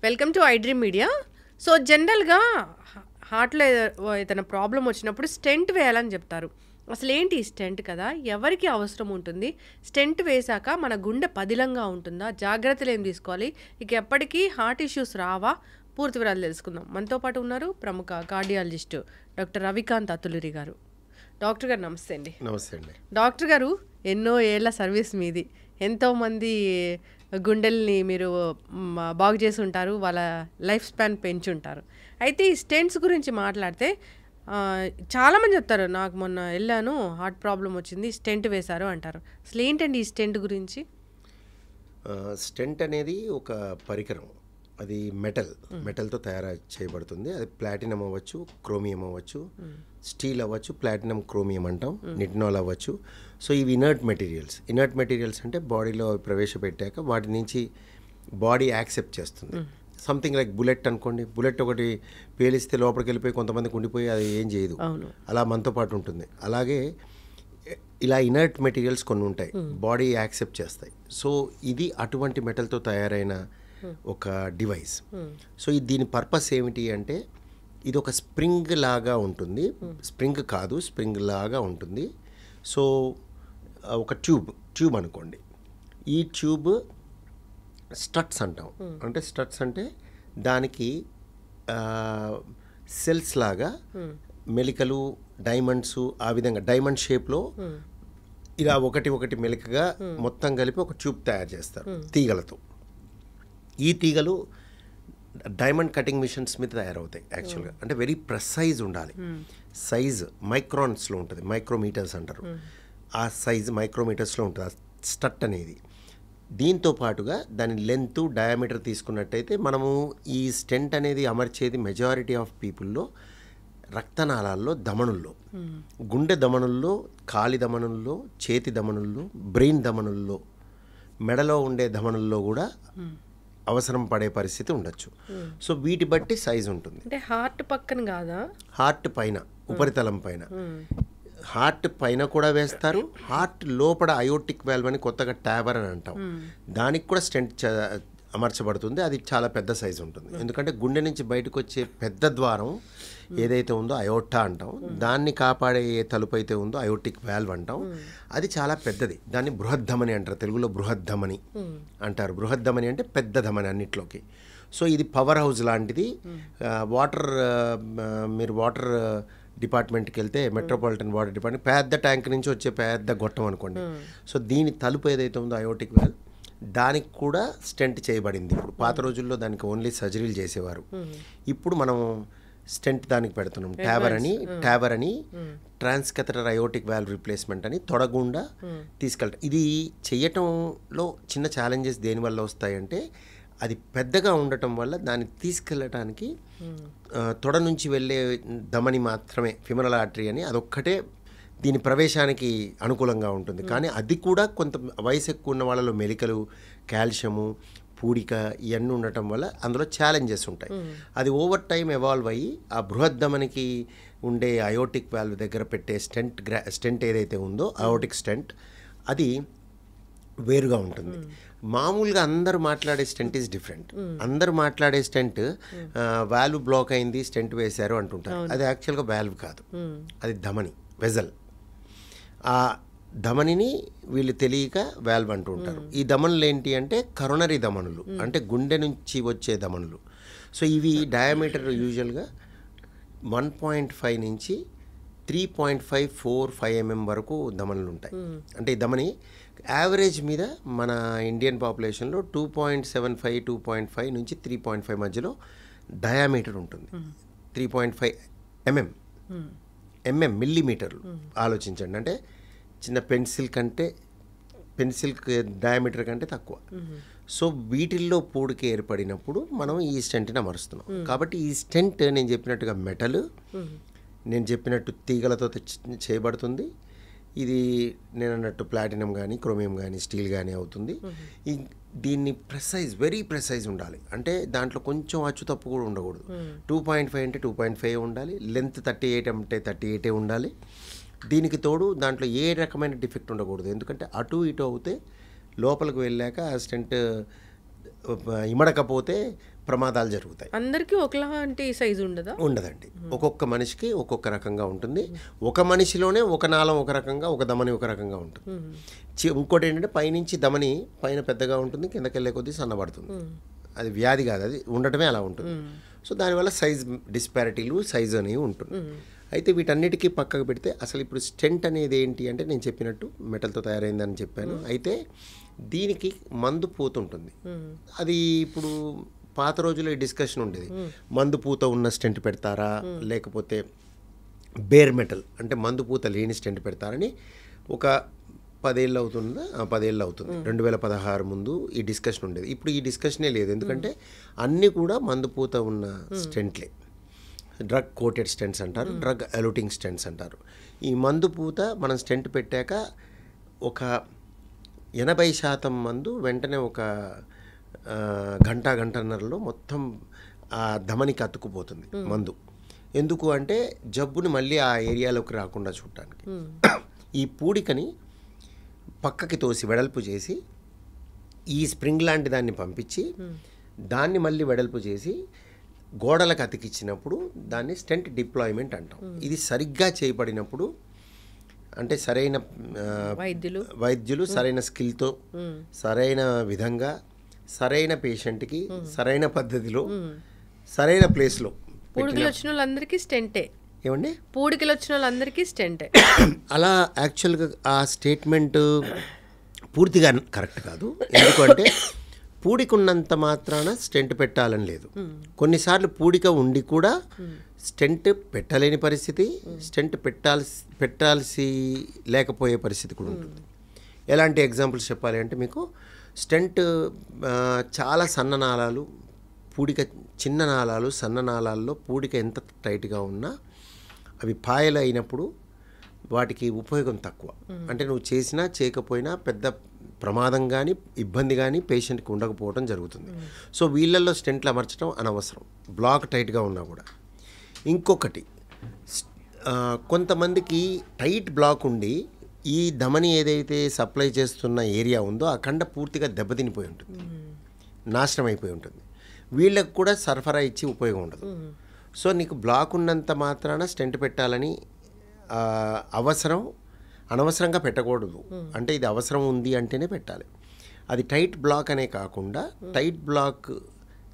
Welcome to iDream media. So జనరల్గా హార్ట్లో ఏదైనా ప్రాబ్లం వచ్చినప్పుడు స్టెంట్ వేయాలని చెప్తారు. అసలు ఏంటి ఈ స్టెంట్ కదా, ఎవరికి అవసరం ఉంటుంది, స్టెంట్ వేశాక మన గుండె పదిలంగా ఉంటుందా, జాగ్రత్తలు ఏం తీసుకోవాలి, ఇక ఎప్పటికీ హార్ట్ ఇష్యూస్ రావా, పూర్తి వివరాలు తెలుసుకుందాం. మనతో పాటు ఉన్నారు ప్రముఖ కార్డియాలజిస్టు డాక్టర్ రవికాంత్ అతులూరి గారు. డాక్టర్ గారు నమస్తే అండి. నమస్తే అండి. డాక్టర్ గారు, ఎన్నో ఏళ్ల సర్వీస్ మీది, ఎంతోమంది గుండెల్ని మీరు బాగు చేసి ఉంటారు, వాళ్ళ లైఫ్ స్పాన్ పెంచుంటారు. అయితే ఈ స్టెంట్స్ గురించి మాట్లాడితే చాలామంది చెప్తారు, నాకు మొన్న వెళ్ళాను హార్ట్ ప్రాబ్లం వచ్చింది స్టెంట్ వేశారు అంటారు. అసలు ఏంటండి ఈ స్టెంట్ గురించి? స్టెంట్ అనేది ఒక పరికరం. అది మెటల్తో తయారు చేయబడుతుంది. అది ప్లాటినం అవ్వచ్చు, క్రోమియం అవ్వచ్చు, స్టీల్ అవ్వచ్చు, ప్లాటినం క్రోమియం అంటాం, నిట్నాల్ అవ్వచ్చు. సో ఇవి ఇనర్ట్ మెటీరియల్స్ అంటే బాడీలో ప్రవేశపెట్టాక వాటి నుంచి బాడీ యాక్సెప్ట్ చేస్తుంది. సంథింగ్ లైక్ బుల్లెట్ అనుకోండి, బుల్లెట్ ఒకటి పేలిస్తే లోపలికి వెళ్ళిపోయి కొంతమందికి ఉండిపోయి అది ఏం చేయదు, అలా మనతో పాటు ఉంటుంది. అలాగే ఇలా ఇనర్ట్ మెటీరియల్స్ కొన్ని ఉంటాయి, బాడీ యాక్సెప్ట్ చేస్తాయి. సో ఇది అటువంటి మెటల్తో తయారైన ఒక డివైస్. సో దీని పర్పస్ ఏమిటి అంటే, ఇది ఒక స్ప్రింగ్ లాగా ఉంటుంది, స్ప్రింగ్ లాగా ఉంటుంది. సో ఒక ట్యూబ్ అనుకోండి, ఈ ట్యూబ్ స్టడ్స్ అంటాం. అంటే స్టడ్స్ అంటే దానికి సెల్స్ లాగా మెలికలు, డైమండ్స్, ఆ విధంగా డైమండ్ షేప్లో ఇలా ఒకటి మెలికగా మొత్తం కలిపి ఒక ట్యూబ్ తయారు చేస్తారు తీగలతో. ఈ తీగలు డైమండ్ కటింగ్ మిషన్స్ మీద తయారవుతాయి యాక్చువల్గా. అంటే వెరీ ప్రెసైజ్ ఉండాలి, సైజ్ మైక్రాన్స్లో ఉంటుంది, మైక్రోమీటర్స్ అంటారు. ఆ సైజ్ మైక్రోమీటర్స్లో ఉంటుంది ఆ స్టట్ అనేది. దీంతో పాటుగా దాని లెంత్, డయామీటర్ తీసుకున్నట్టయితే మనము ఈ స్టెంట్ అనేది అమర్చేది మెజారిటీ ఆఫ్ పీపుల్లో రక్తనాళాల్లో, దమనుల్లో, గుండె దమనుల్లో, కాలి దమనుల్లో, చేతి దమనుల్లో, బ్రెయిన్ దమనుల్లో, మెడలో ఉండే దమనుల్లో కూడా అవసరం పడే పరిస్థితి ఉండొచ్చు. సో వీటి బట్టి సైజ్ ఉంటుంది. అంటే హార్ట్ పక్కన కాదా, హార్ట్ పైన, ఉపరితలం పైన, హార్ట్ పైన కూడా వేస్తారు. హార్ట్ లోపల అయోటిక్ వాల్వ్ అని కొత్తగా ట్యాబర్ అని అంటాం, దానికి కూడా స్టెంట్ అమర్చబడుతుంది. అది చాలా పెద్ద సైజు ఉంటుంది. ఎందుకంటే గుండె నుంచి బయటకు వచ్చే పెద్ద ద్వారం ఏదైతే ఉందో అయోటా అంటాం, దాన్ని కాపాడే ఏ తలుపు అయితే ఉందో అయోటిక్ వాల్వ్ అంటాం, అది చాలా పెద్దది. దాన్ని బృహద్ధమని అంటారు, తెలుగులో బృహద్ధమని అంటారు. బృహద్ధమని అంటే పెద్ద ధమని అన్నిట్లోకి. సో ఇది పవర్ హౌస్ లాంటిది. మీరు వాటర్ డిపార్ట్మెంట్కి వెళ్తే, మెట్రోపాలిటన్ వాటర్ డిపార్ట్మెంట్, పెద్ద ట్యాంక్ నుంచి వచ్చే పెద్ద గొట్టం అనుకోండి. సో దీని తలుపు ఏదైతే ఉందో అయోటిక్ వాల్వ్, దానికి కూడా స్టెంట్ చేయబడింది. ఇప్పుడు పాత రోజుల్లో దానికి ఓన్లీ సర్జరీలు చేసేవారు. ఇప్పుడు మనం స్టెంట్ దానికి పెడుతున్నాం. ట్యాబర్ అని ట్రాన్స్కెథటర్ అయోటిక్ వాల్వ్ రిప్లేస్మెంట్ అని తొడగుండా తీసుకెళ్తాం. ఇది చేయటంలో చిన్న ఛాలెంజెస్ దేనివల్ల వస్తాయంటే, అది పెద్దగా ఉండటం వల్ల దాన్ని తీసుకెళ్ళటానికి తొడ నుంచి వెళ్ళే ధమని మాత్రమే, ఫిమరల్ ఆర్టరీ అని, అదొక్కటే దీని ప్రవేశానికి అనుకూలంగా ఉంటుంది. కానీ అది కూడా కొంత వయసు ఎక్కువ ఉన్న వాళ్ళలో మెలికలు, కాల్షియము, పూడిక ఇవన్నీ ఉండటం వల్ల అందులో ఛాలెంజెస్ ఉంటాయి. అది ఓవర్ టైం ఎవాల్వ్ అయ్యి ఆ బృహద్దమనికి ఉండే అయోటిక్ వాల్వ్ దగ్గర పెట్టే స్టెంట్ ఏదైతే ఉందో, అయోటిక్ స్టెంట్, అది వేరుగా ఉంటుంది. మామూలుగా అందరూ మాట్లాడే స్టెంట్ ఈజ్ డిఫరెంట్. అందరూ మాట్లాడే స్టెంట్ వాల్వ్ బ్లాక్ అయింది, స్టెంట్ వేశారు అంటుంటారు. అది యాక్చువల్గా వాల్వ్ కాదు, అది ధమని, వెజల్. ఆ ధమనిని వీళ్ళు తెలియక వాల్వ్ అంటూ ఉంటారు. ఈ ధమనులు ఏంటి అంటే కరోనరీ ధమనులు, అంటే గుండె నుంచి వచ్చే ధమనులు. సో ఇవి డయామీటర్ యూజువల్గా 1.5 నుంచి 3.545 mm వరకు ధమనులు ఉంటాయి. అంటే ఈ ధమని యావరేజ్ మీద మన ఇండియన్ పాపులేషన్లో 2.75, 2.5 నుంచి 3.5 మధ్యలో డయామీటర్ ఉంటుంది. 3.5 mm మిల్లీమీటర్లు ఆలోచించండి. అంటే చిన్న పెన్సిల్ డయామీటర్ కంటే తక్కువ. సో వీటిల్లో పూడికి ఏర్పడినప్పుడు మనం ఈ స్టెంట్ని అమరుస్తున్నాం. కాబట్టి ఈ స్టెంట్ నేను చెప్పినట్టుగా మెటల్, నేను చెప్పినట్టు తీగలతో చేయబడుతుంది. ఇది నేను అన్నట్టు ప్లాటినం కానీ, క్రోమియం కానీ, స్టీల్ కానీ అవుతుంది. దీన్ని వెరీ ప్రెసైజ్ ఉండాలి. అంటే దాంట్లో కొంచెం అచ్చు తప్పు కూడా ఉండకూడదు. 2.5 అంటే 2.5 ఉండాలి, లెంత్ 38 అంటే 38 ఉండాలి. దీనికి తోడు దాంట్లో ఏ రకమైన డిఫెక్ట్ ఉండకూడదు. ఎందుకంటే అటు ఇటు అవుతే లోపలికి వెళ్ళాక ఆ స్టెంట్ ఇమడకపోతే ప్రమాదాలు జరుగుతాయి. అందరికీ ఒకలాంటి సైజు ఉండదా? ఉండదండి, ఒక్కొక్క మనిషికి ఒక్కొక్క రకంగా ఉంటుంది. ఒక మనిషిలోనే ఒక నాళం ఒక రకంగా, ఒక ధమని ఒక రకంగా ఉంటుంది. ఇంకోటి ఏంటంటే పైనుంచి ధమని పైన పెద్దగా ఉంటుంది, కిందకి వెళ్ళే కొద్దీ సన్నబడుతుంది. అది వ్యాధి కాదు, అది ఉండటమే అలా ఉంటుంది. సో దానివల్ల సైజ్ డిస్పారిటీలు, సైజ్ అనేవి ఉంటుంది. అయితే వీటన్నిటికీ పక్కకు పెడితే అసలు ఇప్పుడు స్టెంట్ అనేది ఏంటి అంటే నేను చెప్పినట్టు మెటల్తో తయారైందని చెప్పాను. అయితే దీనికి మందు పోతుంటుంది. అది ఇప్పుడు పాత రోజుల్లో ఈ డిస్కషన్ ఉండేది, మందు పూత ఉన్న స్టెంట్ పెడతారా లేకపోతే బేర్ మెటల్ అంటే మందు పూత లేని స్టెంట్ పెడతారని ఒక 10 ఏళ్ళు అవుతుందా, 10 ఏళ్ళు అవుతుంది. 2016 ముందు ఈ డిస్కషన్ ఉండేది. ఇప్పుడు ఈ డిస్కషనే లేదు, ఎందుకంటే అన్నీ కూడా మందు పూత ఉన్న స్టెంట్లే. డ్రగ్ కోటెడ్ స్టెంట్స్ అంటారు, డ్రగ్ ఎలూటింగ్ స్టెంట్స్ అంటారు. ఈ మందు పూత మనం స్టెంట్ పెట్టాక ఒక 80% మందు వెంటనే ఒక గంటన్నరలో మొత్తం ఆ ధమనికి అతుక్కుపోతుంది మందు. ఎందుకు అంటే జబ్బుని మళ్ళీ ఆ ఏరియాలోకి రాకుండా చూడటానికి. ఈ పూడికని పక్కకి తోసి వెడల్పు చేసి ఈ స్ప్రింగ్ లాంటి దాన్ని పంపించి దాన్ని మళ్ళీ వెడల్పు చేసి గోడలకు అతికిచ్చినప్పుడు దాన్ని స్టెంట్ డిప్లాయ్మెంట్ అంటాం. ఇది సరిగ్గా చేయబడినప్పుడు అంటే సరైన వైద్యులు సరైన స్కిల్తో సరైన విధంగా సరైన పేషెంట్కి సరైన పద్ధతిలో సరైన ప్లేస్లో. పూడికలు వచ్చిన వాళ్ళందరికీ స్టెంటే ఏమండి? పూడికలు వచ్చిన వాళ్ళందరికీ స్టెంటే. అలా యాక్చువల్గా ఆ స్టేట్మెంట్ పూర్తిగా కరెక్ట్ కాదు. ఎందుకంటే పూడిక ఉన్నంత మాత్రాన స్టెంట్ పెట్టాలని లేదు. కొన్నిసార్లు పూడిక ఉండి కూడా స్టెంట్ పెట్టలేని పరిస్థితి, స్టెంట్ పెట్టాల్సి లేకపోయే పరిస్థితి కూడా ఉంటుంది. ఎలాంటి ఎగ్జాంపుల్స్ చెప్పాలి అంటే మీకు స్టెంట్ చాలా సన్న నాళాలు, పూడిక చిన్న నాళాలు, సన్న నాళాల్లో పూడిక ఎంత టైట్గా ఉన్నా అవి పాయలు అయినప్పుడు వాటికి ఉపయోగం తక్కువ. అంటే నువ్వు చేసినా చేయకపోయినా పెద్ద ప్రమాదం కానీ ఇబ్బంది కానీ పేషెంట్కి ఉండకపోవడం జరుగుతుంది. సో వీళ్ళల్లో స్టెంట్లు అమర్చడం అనవసరం, బ్లాక్ టైట్గా ఉన్నా కూడా. ఇంకొకటి, కొంతమందికి టైట్ బ్లాక్ ఉండి ఈ ధమని ఏదైతే సప్లై చేస్తున్న ఏరియా ఉందో ఆ కండ పూర్తిగా దెబ్బతినిపోయి ఉంటుంది, నాశనం అయిపోయి ఉంటుంది. వీళ్ళకు కూడా సరఫరా ఇచ్చి ఉపయోగం ఉండదు. సో నీకు బ్లాక్ ఉన్నంత మాత్రాన స్టెంట్ పెట్టాలని అనవసరంగా పెట్టకూడదు. అంటే ఇది అవసరం ఉంది అంటేనే పెట్టాలి. అది టైట్ బ్లాక్ అనే కాకుండా టైట్ బ్లాక్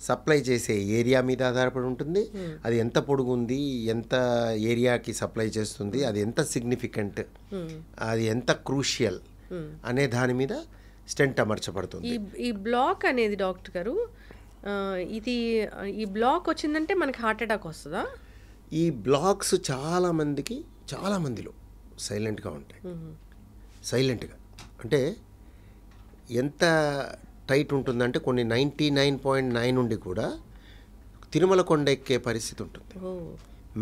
సప్లై చేసే ఏరియా మీద ఆధారపడి ఉంటుంది. అది ఎంత పొడుగు ఉంది, ఎంత ఏరియాకి సప్లై చేస్తుంది, అది ఎంత సిగ్నిఫికెంట్, అది ఎంత క్రూషియల్ అనే దాని మీద స్టెంట్ అమర్చబడుతుంది. ఈ బ్లాక్ అనేది డాక్టర్ గారు, ఈ బ్లాక్ వచ్చిందంటే మనకి హార్ట్ అటాక్ వస్తుందా? ఈ బ్లాక్స్ చాలా మందిలో సైలెంట్గా ఉంటాయి. సైలెంట్గా అంటే ఎంత టైట్ ఉంటుందంటే కొన్ని 99.9 నుండి కూడా తిరుమల కొండ ఎక్కే పరిస్థితి ఉంటుంది,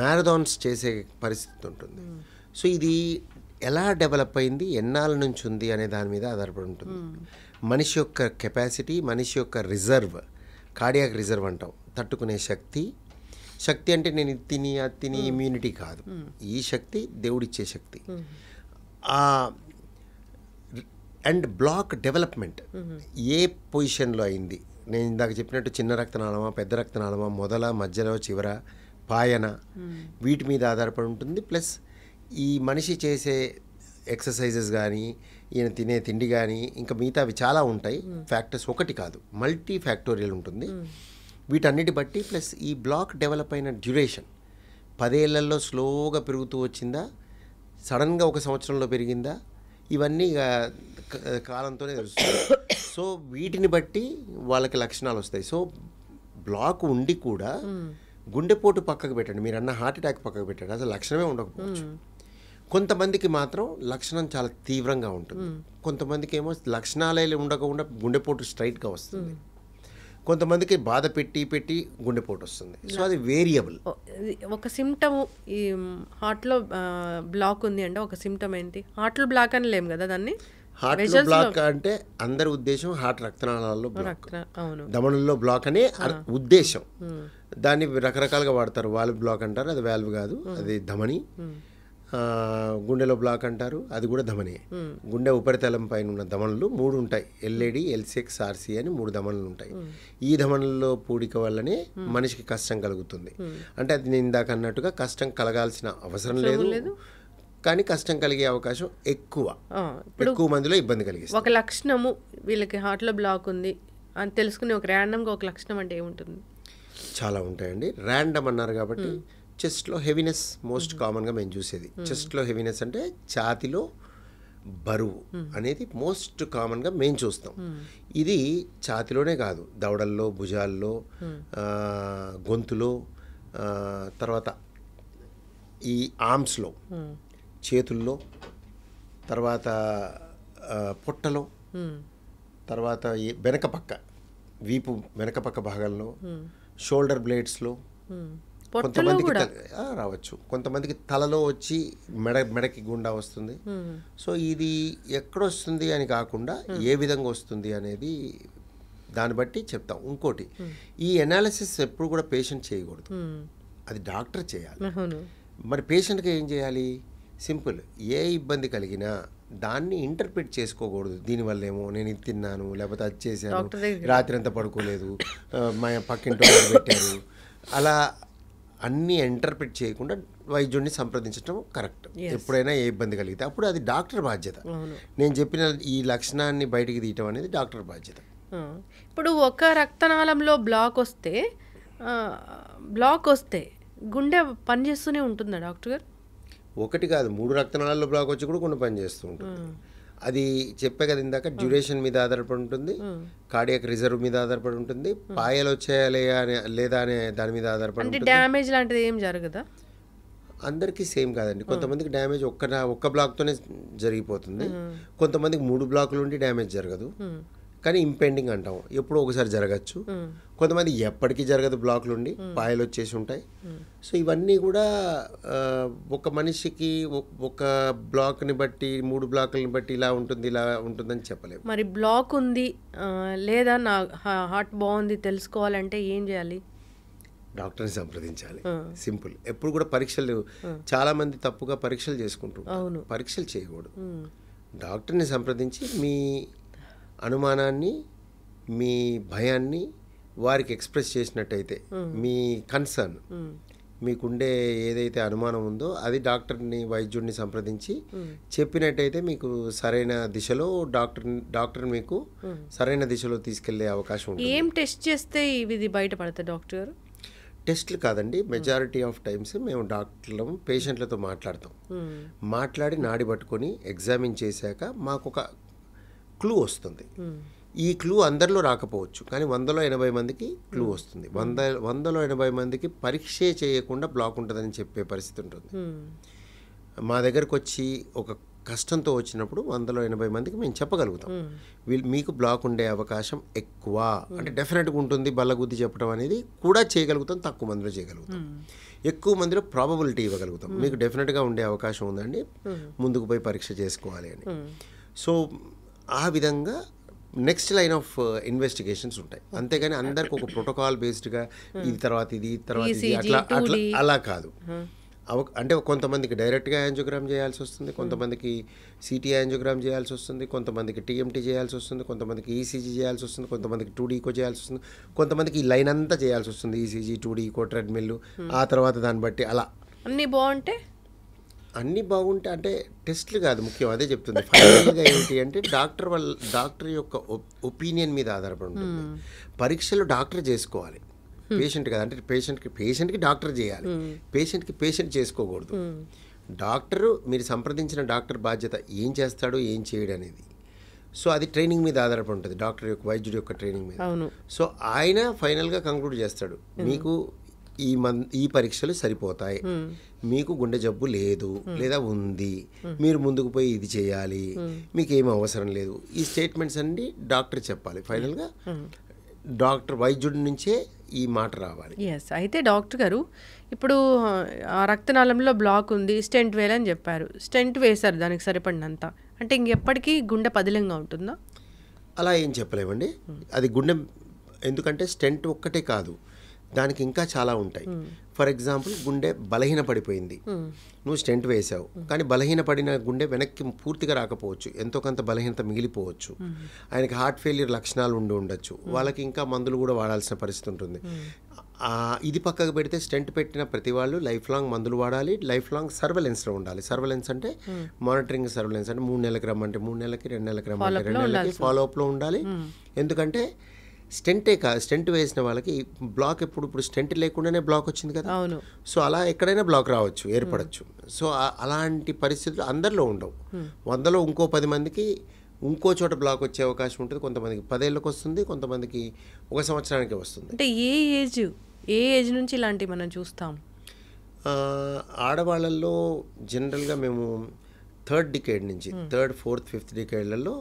మ్యారథాన్స్ చేసే పరిస్థితి ఉంటుంది. సో ఇది ఎలా డెవలప్ అయింది, ఎన్నాళ్ళ నుంచి ఉంది అనే దాని మీద ఆధారపడి ఉంటుంది. మనిషి యొక్క కెపాసిటీ, మనిషి యొక్క రిజర్వ్, కార్డియాక్ రిజర్వ్ అంటాం, తట్టుకునే శక్తి అంటే నేను అది తిని ఇమ్యూనిటీ కాదు, ఈ శక్తి దేవుడిచ్చే శక్తి. అండ్ బ్లాక్ డెవలప్మెంట్ ఏ పొజిషన్లో అయింది, నేను ఇందాక చెప్పినట్టు చిన్న రక్తనాళమా, పెద్ద రక్తనాళమా, మధ్యలో చివర, పాయన, వీటి మీద ఆధారపడి ఉంటుంది. ప్లస్ ఈ మనిషి చేసే ఎక్సర్సైజెస్ కానీ, ఈయన తినే తిండి కానీ, ఇంకా మిగతావి చాలా ఉంటాయి ఫ్యాక్టర్స్, ఒకటి కాదు, మల్టీ ఫ్యాక్టోరియల్ ఉంటుంది. వీటన్నిటి బట్టి ప్లస్ ఈ బ్లాక్ డెవలప్ అయిన డ్యూరేషన్ 10 ఏళ్లలో స్లోగా పెరుగుతూ వచ్చిందా, సడన్గా 1 సంవత్సరంలో పెరిగిందా, ఇవన్నీ కాలంతోనే తెలుస్తుంది. సో వీటిని బట్టి వాళ్ళకి లక్షణాలు వస్తాయి. సో బ్లాక్ ఉండి కూడా గుండెపోటు పక్కకు పెట్టండి, మీరు అన్న హార్ట్ అటాక్ పక్కకు పెట్టండి, అసలు లక్షణమే ఉండకపోవచ్చు. కొంతమందికి మాత్రం లక్షణం చాలా తీవ్రంగా ఉంటుంది, కొంతమందికి ఏమో లక్షణాలే ఉండకుండా గుండెపోటు స్ట్రైట్గా వస్తుంది, కొంతమందికి బాధ పెట్టి గుండెపోటు వస్తుంది. సో అది వేరియబుల్. ఒక సిమ్టమ్ ఈ హార్ట్లో బ్లాక్ ఉంది అంటే ఒక సిమ్టమ్ ఏంటి? హార్ట్లో బ్లాక్ అని లేము కదా దాన్ని. హార్ట్లో బ్లాక్ అంటే అందరి ఉద్దేశం హార్ట్ రక్తనాళాల్లో బ్లాక్, ధమనుల్లో బ్లాక్ అనే ఉద్దేశం. దాన్ని రకరకాలుగా వాడతారు, వాల్వ్ బ్లాక్ అంటారు, అది వాల్వ్ కాదు, అది ధమని. గుండెలో బ్లాక్ అంటారు, అది కూడా ధమనే. గుండె ఉపరితలం పైన ఉన్న ధమనులు 3 ఉంటాయి, ఎల్ఏడి, ఎల్సిఎక్స్, ఆర్సి అని 3 ధమనులు ఉంటాయి. ఈ ధమనుల్లో పూడిక వల్లనే మనిషికి కష్టం కలుగుతుంది. అంటే అది నేను ఇందాక అన్నట్టుగా కష్టం కలగాల్సిన అవసరం లేదు, కానీ కష్టం కలిగే అవకాశం ఎక్కువ మందిలో ఇబ్బంది కలిగిస్తుంది. ఒక లక్షణము వీళ్ళకి హార్ట్లో బ్లాక్ ఉంది అని తెలుసుకుని ఒక ర్యాండమ్గా ఒక లక్షణం అంటే ఏముంటుంది? చాలా ఉంటాయండి. ర్యాండమ్ అన్నారు కాబట్టి చెస్ట్లో హెవీనెస్ మోస్ట్ కామన్గా మేము చూసేది. చెస్ట్లో హెవీనెస్ అంటే ఛాతిలో బరువు అనేది మోస్ట్ కామన్గా మేము చూస్తాం. ఇది ఛాతిలోనే కాదు, దవడల్లో, భుజాల్లో, గొంతులో, తర్వాత ఈ ఆర్మ్స్లో, చేతుల్లో, తర్వాత పొట్టలో, తర్వాత వెనక పక్క వీపు వెనక పక్క భాగంలో, షోల్డర్ బ్లేడ్స్లో, కొంతమందికి రావచ్చు, కొంతమందికి తలలో వచ్చి మెడకి గుండా వస్తుంది. సో ఇది ఎక్కడొస్తుంది అని కాకుండా ఏ విధంగా వస్తుంది అనేది దాన్ని బట్టి చెప్తాం. ఇంకోటి, ఈ ఎనాలిసిస్ ఎప్పుడు కూడా పేషెంట్ చేయకూడదు, అది డాక్టర్ చేయాలి. మరి పేషెంట్కి ఏం చేయాలి? సింపుల్, ఏ ఇబ్బంది కలిగినా దాన్ని ఇంటర్ప్రిట్ చేసుకోకూడదు. దీనివల్ల ఏమో నేను ఇది తిన్నాను, లేకపోతే అది చేశాను, రాత్రి అంతా పడుకోలేదు, మా పక్కింటి వాళ్ళు పెట్టారు, అలా అన్నీ ఇంటర్ప్రిట్ చేయకుండా వైద్యుడిని సంప్రదించడం కరెక్ట్. ఎప్పుడైనా ఏ ఇబ్బంది కలిగితే అప్పుడు అది డాక్టర్ బాధ్యత. నేను చెప్పిన ఈ లక్షణాన్ని బయటికి తీయటం అనేది డాక్టర్ బాధ్యత. ఇప్పుడు ఒక రక్తనాళంలో బ్లాక్ వస్తే గుండె పనిచేస్తూనే ఉంటుందా డాక్టర్ గారు? ఒకటి కాదు, 3 రక్తనాళాల్లో బ్లాక్ వచ్చి కూడా కొన్ని పని చేస్తూ ఉంటుంది. అది చెప్పే కదా ఇందాక, డ్యూరేషన్ మీద ఆధారపడి ఉంటుంది, కార్డియాక్ రిజర్వ్ మీద ఆధారపడి ఉంటుంది, పాయలు వచ్చాయా లేదా అనే దాని మీద ఆధారపడి ఉంటుంది. డ్యామేజ్ లాంటిది ఏం జరగదా? అందరికీ సేమ్ కాదండి. కొంతమందికి డ్యామేజ్ ఒక్క బ్లాక్తోనే జరిగిపోతుంది, కొంతమందికి 3 బ్లాకులు ఉండి డ్యామేజ్ జరగదు, కానీ ఇంపెండింగ్ అంటాం, ఎప్పుడో ఒకసారి జరగచ్చు. కొంతమంది ఎప్పటికీ జరగదు, బ్లాక్లు ఉండి పాయలు వచ్చేసి ఉంటాయి. సో ఇవన్నీ కూడా ఒక మనిషికి ఒక బ్లాక్ని బట్టి 3 బ్లాకులని బట్టి ఇలా ఉంటుందని చెప్పలేము. మరి బ్లాక్ ఉంది లేదా నా హార్ట్ బాగుంది తెలుసుకోవాలంటే ఏం చేయాలి? డాక్టర్ని సంప్రదించాలి. సింపుల్. ఎప్పుడు కూడా పరీక్షలు, చాలా మంది తప్పుగా పరీక్షలు చేసుకుంటారు. పరీక్షలు చేయకూడదు. డాక్టర్ని సంప్రదించి మీ అనుమానాన్ని, మీ భయాన్ని వారికి ఎక్స్ప్రెస్ చేసినట్టయితే, మీ కన్సర్న్, మీకుండే ఏదైతే అనుమానం ఉందో అది వైద్యుడిని సంప్రదించి చెప్పినట్టయితే మీకు సరైన దిశలో డాక్టర్ మీకు సరైన దిశలో తీసుకెళ్లే అవకాశం ఉంటుంది. ఏం టెస్ట్ చేస్తే ఇది బయటపడతాయి డాక్టర్ గారు? టెస్ట్లు కాదండి, మెజారిటీ ఆఫ్ టైమ్స్ మేము డాక్టర్లు పేషెంట్లతో మాట్లాడి నాడి పట్టుకొని ఎగ్జామిన్ చేశాక మాకు ఒక క్లూ వస్తుంది. ఈ క్లూ అందరిలో రాకపోవచ్చు, కానీ 100లో 80 మందికి క్లూ వస్తుంది. 100లో 80 మందికి పరీక్షే చేయకుండా బ్లాక్ ఉంటుందని చెప్పే పరిస్థితి ఉంటుంది. మా దగ్గరకు వచ్చి ఒక కష్టంతో వచ్చినప్పుడు 100లో 80 మందికి మేము చెప్పగలుగుతాం, మీకు బ్లాక్ ఉండే అవకాశం ఎక్కువ, అంటే డెఫినెట్గా ఉంటుంది, బల్లగుద్ది చెప్పడం అనేది కూడా చేయగలుగుతాం, తక్కువ మందిలో చేయగలుగుతాం. ఎక్కువ మందిలో ప్రాబబిలిటీ ఇవ్వగలుగుతాం, మీకు డెఫినెట్గా ఉండే అవకాశం ఉందండి, ముందుకు పోయి పరీక్ష చేసుకోవాలి అని. సో ఆ విధంగా నెక్స్ట్ లైన్ ఆఫ్ ఇన్వెస్టిగేషన్స్ ఉంటాయి. అంతేగాని అందరికి ఒక ప్రోటోకాల్ బేస్డ్గా ఇది తర్వాత ఇది అలా కాదు. అంటే కొంతమందికి డైరెక్ట్గా యాంజియోగ్రామ్ చేయాల్సి వస్తుంది, కొంతమందికి సిటీ యాంజియోగ్రామ్ చేయాల్సి వస్తుంది, కొంతమందికి టీఎంటీ చేయాల్సి వస్తుంది, కొంతమందికి ఈసీజీ చేయాల్సి వస్తుంది, కొంతమందికి 2D ఈకో చేయాల్సి వస్తుంది, కొంతమందికి ఈ లైన్ అంతా చేయాల్సి వస్తుంది, ఈసీజీ, 2D ఈకో, ట్రెడ్మిల్. ఆ తర్వాత దాన్ని బట్టి అలా అన్నీ బాగుంటే అంటే టెస్ట్లు కాదు ముఖ్యం, అదే చెప్తుంది. ఫైనల్గా ఏంటి అంటే డాక్టర్ యొక్క ఒపీనియన్ మీద ఆధారపడి ఉంటుంది. పరీక్షలు డాక్టర్ చేసుకోవాలి, పేషెంట్ కదా. అంటే పేషెంట్కి డాక్టర్ చేయాలి, పేషెంట్ చేసుకోకూడదు. డాక్టరు, మీరు సంప్రదించిన డాక్టర్ బాధ్యత ఏం చేస్తాడో ఏం చేయడు అనేది. సో అది ట్రైనింగ్ మీద ఆధారపడి ఉంటుంది, వైద్యుడి యొక్క ట్రైనింగ్ మీద. సో ఆయన ఫైనల్గా కంక్లూడ్ చేస్తాడు, మీకు ఈ పరీక్షలు సరిపోతాయి, మీకు గుండె జబ్బు లేదు లేదా ఉంది, మీరు ముందుకు పోయి ఇది చేయాలి, మీకు ఏమీ అవసరం లేదు. ఈ స్టేట్మెంట్స్ అన్ని డాక్టర్ చెప్పాలి. ఫైనల్గా వైద్యుడి నుంచే ఈ మాట రావాలి. అయితే డాక్టర్ గారు, ఇప్పుడు ఆ రక్తనాళంలో బ్లాక్ ఉంది, స్టెంట్ వేయాలని చెప్పారు, స్టెంట్ వేశారు దానికి సరిపడినంత, అంటే ఇంకెప్పటికీ గుండె పదిలంగా ఉంటుందా? అలా ఏం చెప్పలేమండి. అది గుండె, ఎందుకంటే స్టెంట్ ఒక్కటే కాదు, దానికి ఇంకా చాలా ఉంటాయి. ఫర్ ఎగ్జాంపుల్ గుండె బలహీన పడిపోయింది, నువ్వు స్టెంట్ వేసావు, కానీ బలహీన పడిన గుండె వెనక్కి పూర్తిగా రాకపోవచ్చు, ఎంతో కొంత బలహీనత మిగిలిపోవచ్చు. ఆయనకి హార్ట్ ఫెయిల్యూర్ లక్షణాలు ఉండొచ్చు, వాళ్ళకి ఇంకా మందులు కూడా వాడాల్సిన పరిస్థితి ఉంటుంది. ఇది పక్కకు పెడితే స్టెంట్ పెట్టిన ప్రతి వాళ్ళు లైఫ్ లాంగ్ మందులు వాడాలి, లైఫ్ లాంగ్ సర్వేలెన్స్లో ఉండాలి. సర్వేలెన్స్ అంటే మానిటరింగ్ సర్వేలెన్స్ అంటే 3 నెలలకు రమ్మంటే 3 నెలలకి, 2 నెలలకు రమ్మంటే 2 నెలలకి ఫాలోఅప్లో ఉండాలి. ఎందుకంటే స్టెంట్ వేసిన వాళ్ళకి బ్లాక్ ఇప్పుడు స్టెంట్ లేకుండానే బ్లాక్ వచ్చింది కదా, సో అలా ఎక్కడైనా బ్లాక్ రావచ్చు, ఏర్పడచ్చు. సో అలాంటి పరిస్థితులు అందరిలో ఉండవు. 100లో ఇంకో 10 మందికి ఇంకో చోట బ్లాక్ వచ్చే అవకాశం ఉంటుంది. కొంతమందికి 10 ఏళ్ళకి వస్తుంది, కొంతమందికి 1 సంవత్సరానికి వస్తుంది. అంటే ఏ ఏజ్ నుంచి ఇలాంటివి మనం చూస్తాం? ఆడవాళ్ళల్లో జనరల్గా మేము 3rd డికేడ్ నుంచి 3rd, 4th, 5th డికేడ్లలో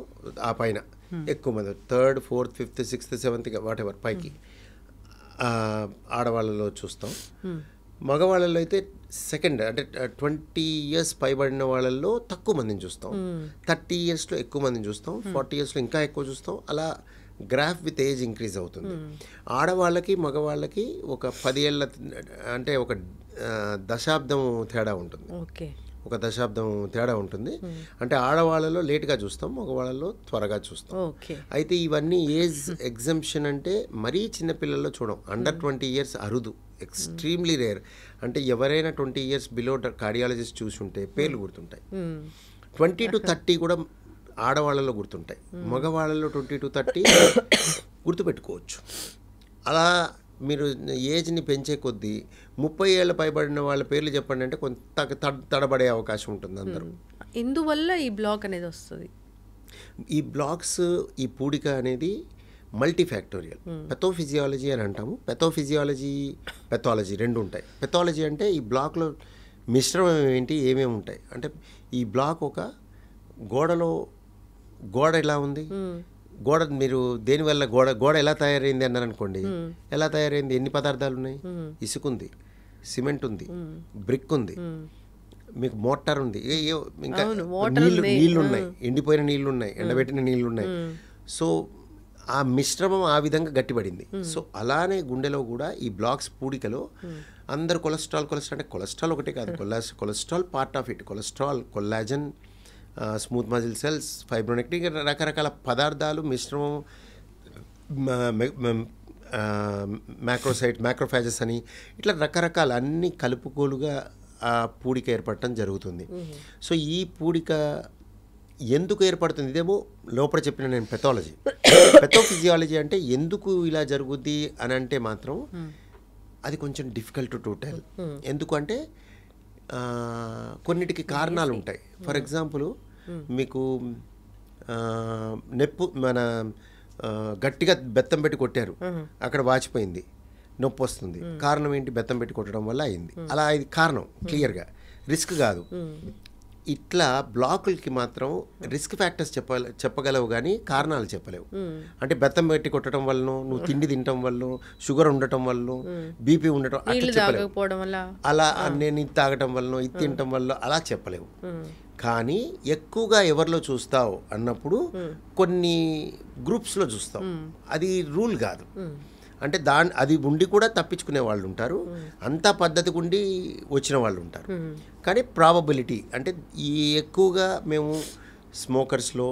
ఆ పైన ఎక్కువ మంది 3rd, 4th, 5th, 6th, 7th what ever పైకి ఆడవాళ్ళలో చూస్తాం. మగవాళ్ళలో అయితే సెకండ్ అంటే 20 years పైబడిన వాళ్ళల్లో తక్కువ మందిని చూస్తాం, 30 yearsలో ఎక్కువ మందిని చూస్తాం, 40 yearsలో ఇంకా ఎక్కువ చూస్తాం. అలా గ్రాఫ్ విత్ ఏజ్ ఇంక్రీజ్ అవుతుంది. ఆడవాళ్ళకి మగవాళ్ళకి ఒక 10 ఏళ్ళ అంటే ఒక దశాబ్దం తేడా ఉంటుంది. ఒక దశాబ్దం తేడా ఉంటుంది. అంటే ఆడవాళ్ళలో లేట్గా చూస్తాం, మగవాళ్ళలో త్వరగా చూస్తాం. అయితే ఇవన్నీ ఏజ్ ఎగ్జంప్షన్ అంటే మరీ చిన్నపిల్లల్లో చూడం. అండర్ 20 years అరుదు, ఎక్స్ట్రీమ్లీ రేర్. అంటే ఎవరైనా 20 years బిలో కార్డియాలజిస్ట్ చూసి ఉంటే పేర్లు గుర్తుంటాయి. 20 to 30 కూడా ఆడవాళ్ళలో గుర్తుంటాయి, మగవాళ్ళలో 20 to 30 గుర్తుపెట్టుకోవచ్చు. అలా మీరు ఏజ్ని పెంచే కొద్దీ 30 ఏళ్ళ పైబడిన వాళ్ళ పేర్లు చెప్పండి అంటే కొంత తడబడే అవకాశం ఉంటుంది అందరూ. ఇందువల్ల ఈ బ్లాక్ అనేది వస్తుంది. ఈ బ్లాక్స్, ఈ పూడిక అనేది మల్టీఫ్యాక్టోరియల్. పెథోఫిజియాలజీ అని అంటాము. పెథాలజీ రెండు ఉంటాయి. పెథాలజీ అంటే ఈ బ్లాక్లో మిశ్రమం ఏంటి, ఏమేమి ఉంటాయి అంటే, ఈ బ్లాక్ ఒక గోడ ఎలా ఉంది, గోడ మీరు దేనివల్ల గోడ ఎలా తయారైంది అన్నారు అనుకోండి, ఎలా తయారైంది, ఎన్ని పదార్థాలు ఉన్నాయి, ఇసుక ఉంది, సిమెంట్ ఉంది, బ్రిక్ ఉంది, మీకు మోటార్ ఉంది, ఇంకా నీళ్ళు ఉన్నాయి, ఎండిపోయిన నీళ్ళు ఉన్నాయి, ఎండబెట్టిన నీళ్ళు ఉన్నాయి. సో ఆ మిశ్రమం ఆ విధంగా గట్టిపడింది. సో అలానే గుండెలో కూడా ఈ బ్లాక్స్ పూడికలో అందరు కొలెస్ట్రాల్ అంటే కొలెస్ట్రాల్ ఒకటే కాదు, cholesterol part of it, collagen, smooth muscle cells, fibronectin, రకరకాల పదార్థాలు మిశ్రమం, మ్యాక్రోఫాజెస్ అని ఇట్లా రకరకాల అన్ని కలుపుకోలుగా ఆ పూడిక ఏర్పడటం జరుగుతుంది. సో ఈ పూడిక ఎందుకు ఏర్పడుతుంది, ఇదేమో లోపల చెప్పిన నేను పెథోఫిజియాలజీ అంటే ఎందుకు ఇలా జరుగుద్ది అని అంటే మాత్రం అది కొంచెం డిఫికల్ట్ టు టెల్. ఎందుకంటే కొన్నిటికి కారణాలు ఉంటాయి. ఫర్ ఎగ్జాంపుల్ మీకు మన గట్టిగా బెత్తం పెట్టి కొట్టారు, అక్కడ వాచిపోయింది, నొప్పి వస్తుంది. కారణం ఏంటి, బెత్తం పెట్టి కొట్టడం వల్ల అయింది. అలా ఇది కారణం క్లియర్గా, రిస్క్ కాదు. ఇట్లా బ్లాకులకి మాత్రం రిస్క్ ఫ్యాక్టర్స్ చెప్పగలవు కానీ కారణాలు చెప్పలేవు. అంటే బెత్తం పెట్టి కొట్టడం వల్ల, నువ్వు తిండి తినటం వల్ల, షుగర్ ఉండటం వల్ల, బీపీ ఉండటం అట్లా చెప్పలేవు. అలా నేను ఇది తాగటం వల్ల, ఇది తినటం వల్ల అలా చెప్పలేవు. కానీ ఎక్కువగా ఎవరిలో చూస్తావు అన్నప్పుడు కొన్ని గ్రూప్స్లో చూస్తావు. అది రూల్ కాదు. అంటే అది ఉండి కూడా తప్పించుకునే వాళ్ళు ఉంటారు, అంతా పద్ధతికి ఉండి వచ్చిన వాళ్ళు ఉంటారు. కానీ ప్రాబబిలిటీ అంటే ఈ ఎక్కువగా మేము స్మోకర్స్లో,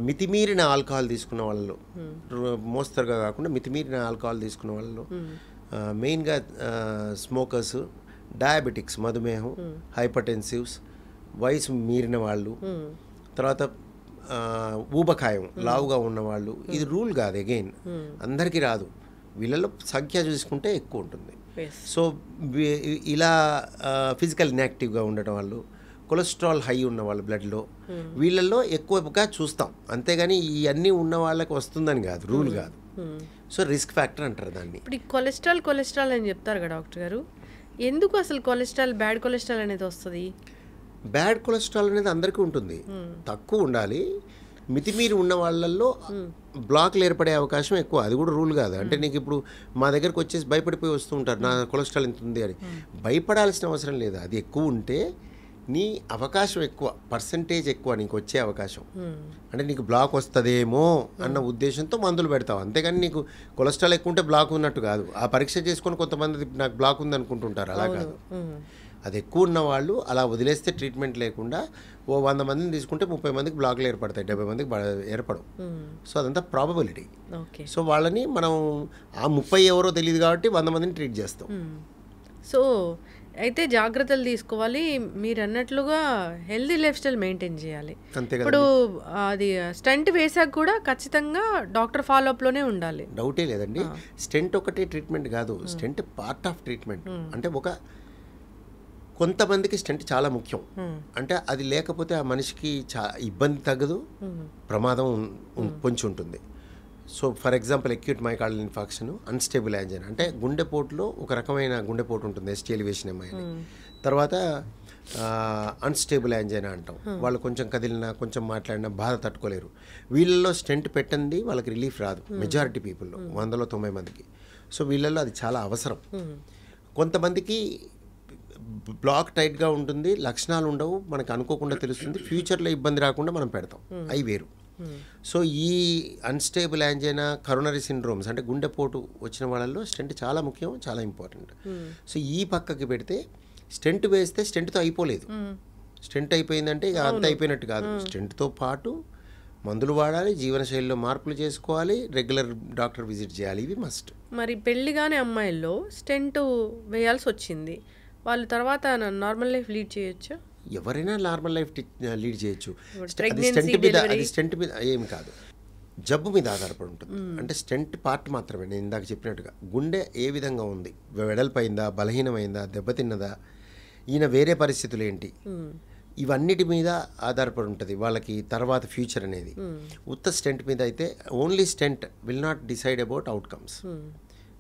మితిమీరిన ఆల్కహాల్ తీసుకున్న వాళ్ళలో, మోస్తరుగా కాకుండా మితిమీరిన ఆల్కహాల్ తీసుకున్న వాళ్ళలో, మెయిన్గా స్మోకర్స్, డయాబెటిక్స్, మధుమేహం, హైపర్టెన్సివ్స్, వయసు మీరిన వాళ్ళు, తర్వాత ఊబకాయం, లావుగా ఉన్నవాళ్ళు. ఇది రూల్ కాదు, అగైన్ అందరికీ రాదు. వీళ్ళలో సంఖ్య చూసుకుంటే ఎక్కువ ఉంటుంది. సో ఇలా ఫిజికల్ ఇన్యాక్టివ్గా ఉండటం వాళ్ళు, కొలెస్ట్రాల్ హై ఉన్న వాళ్ళు బ్లడ్లో, వీళ్ళల్లో ఎక్కువగా చూస్తాం. అంతేగాని ఇవన్నీ ఉన్న వాళ్ళకి వస్తుందని కాదు, రూల్ కాదు. సో రిస్క్ ఫ్యాక్టర్ అంటారు దాన్ని. ఇప్పుడు ఈ కొలెస్ట్రాల్ అని చెప్తారు కదా డాక్టర్ గారు, ఎందుకు అసలు బ్యాడ్ కొలెస్ట్రాల్ అనేది వస్తుంది? బ్యాడ్ కొలెస్ట్రాల్ అనేది అందరికీ ఉంటుంది, తక్కువ ఉండాలి. మితిమీరి ఉన్న వాళ్ళల్లో బ్లాక్లు ఏర్పడే అవకాశం ఎక్కువ. అది కూడా రూల్ కాదు. అంటే నీకు ఇప్పుడు మా దగ్గరకు వచ్చేసి భయపడిపోయి వస్తూ ఉంటారు, నా కొలెస్ట్రాల్ ఎంత ఉంది అని. భయపడాల్సిన అవసరం లేదు. అది ఎక్కువ ఉంటే నీ అవకాశం ఎక్కువ, పర్సంటేజ్ ఎక్కువ నీకు వచ్చే అవకాశం. అంటే నీకు బ్లాక్ వస్తుందేమో అన్న ఉద్దేశంతో మందులు పెడతావు, అంతేగాని నీకు కొలెస్ట్రాల్ ఎక్కువ ఉంటే బ్లాక్ ఉన్నట్టు కాదు. ఆ పరీక్ష చేసుకొని కొంతమంది నాకు బ్లాక్ ఉంది అనుకుంటుంటారు, అలా కాదు. అది ఎక్కువ ఉన్న వాళ్ళు అలా వదిలేస్తే ట్రీట్మెంట్ లేకుండా ఓ 100 మందిని తీసుకుంటే 30 మందికి బ్లాక్లు ఏర్పడతాయి, 70 మందికి ఏర్పడవు. సో అదంతా ప్రాబబిలిటీ. సో వాళ్ళని మనం ఆ 30 ఎవరో తెలియదు కాబట్టి 100 మందిని ట్రీట్ చేస్తాం. సో అయితే జాగ్రత్తలు తీసుకోవాలి, మీరు అన్నట్లుగా హెల్దీ లైఫ్ స్టైల్ మెయింటైన్ చేయాలి. ఇప్పుడు అది స్టెంట్ వేసాక కూడా ఖచ్చితంగా డాక్టర్ ఫాలోఅప్లోనే ఉండాలి, డౌటే లేదండి. స్టెంట్ ఒకటే ట్రీట్మెంట్ కాదు, స్టెంట్ పార్ట్ ఆఫ్ ట్రీట్మెంట్. అంటే కొంతమందికి స్టెంట్ చాలా ముఖ్యం, అంటే అది లేకపోతే ఆ మనిషికి ఇబ్బంది తగ్గదు, ప్రమాదం పొంచి ఉంటుంది. So for example acute myocardial infarction, unstable angina, అంటే గుండెపోటులో ఒక రకమైన గుండెపోటు ఉంటుంది, ఎస్టీ ఎలివేషన్ ఎంఐని. తర్వాత అన్స్టేబుల్ యాంజైనా అంటాం, వాళ్ళు కొంచెం కదిలినా కొంచెం మాట్లాడినా బాధ తట్టుకోలేరు. వీళ్ళల్లో స్టెంట్ పెట్టండి వాళ్ళకి రిలీఫ్ రాదు, మెజారిటీ పీపుల్లో 100-90 మందికి. సో వీళ్ళల్లో అది చాలా అవసరం. కొంతమందికి బ్లాక్ టైట్గా ఉంటుంది, లక్షణాలు ఉండవు, మనకు అనుకోకుండా తెలుస్తుంది, ఫ్యూచర్లో ఇబ్బంది రాకుండా మనం పెడతాం, అవి వేరు. సో ఈ అన్స్టేబుల్ యాంజైనా, కరోనరీ సిండ్రోమ్స్ అంటే గుండెపోటు వచ్చిన వాళ్ళల్లో స్టెంట్ చాలా ముఖ్యం, చాలా ఇంపార్టెంట్. సో ఈ పక్కకి పెడితే స్టెంట్ వేస్తే స్టెంట్తో అయిపోలేదు. స్టెంట్ అయిపోయిందంటే ఇక అంత అయిపోయినట్టు కాదు. స్టెంట్తో పాటు మందులు వాడాలి, జీవనశైలిలో మార్పులు చేసుకోవాలి, రెగ్యులర్ డాక్టర్ విజిట్ చేయాలి, ఇవి మస్ట్. మరి పెళ్లిగానే అమ్మాయిల్లో స్టెంట్ వేయాల్సి వచ్చింది, వాళ్ళు తర్వాత నార్మల్ లైఫ్ లీడ్ చేయొచ్చు? ఎవరైనా నార్మల్ లైఫ్ లీడ్ చేయొచ్చు. స్టెంట్ మీద ఏమి కాదు, జబ్బు మీద ఆధారపడి ఉంటుంది. అంటే స్టెంట్ పార్ట్ మాత్రమే, నేను ఇందాక చెప్పినట్టుగా గుండె ఏ విధంగా ఉంది, వెడల్పైందా, బలహీనమైందా, దెబ్బతిన్నదా, ఈయన వేరే పరిస్థితులు ఏంటి, ఇవన్నిటి మీద ఆధారపడి ఉంటుంది వాళ్ళకి తర్వాత ఫ్యూచర్ అనేది. ఉత్త స్టెంట్ మీద అయితే only stent will not decide about outcomes.